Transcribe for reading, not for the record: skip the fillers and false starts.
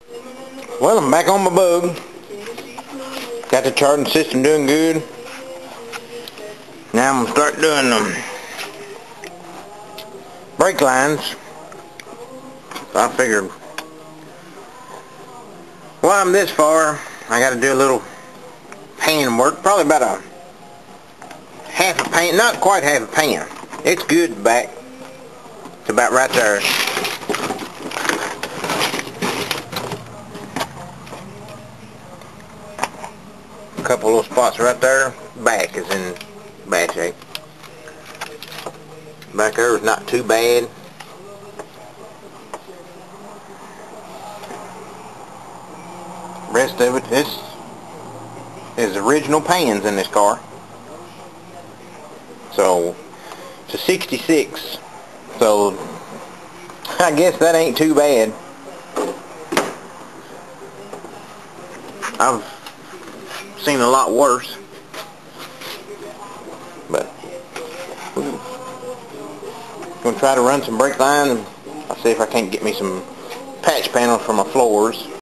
Well, I'm back on my bug. Got the charging system doing good. Now I'm gonna start doing brake lines. So I figured, while I'm this far, I got to do a little pan work. Probably about a half a pan, not quite half a pan. It's good back. It's about right there. A couple little spots right there. Back is in bad shape. Back there is not too bad. Rest of it, this is original pans in this car. So it's a 66. So I guess that ain't too bad. I've seen a lot worse. But I'm going to try to run some brake line, and I'll see if I can't get me some patch panels for my floors.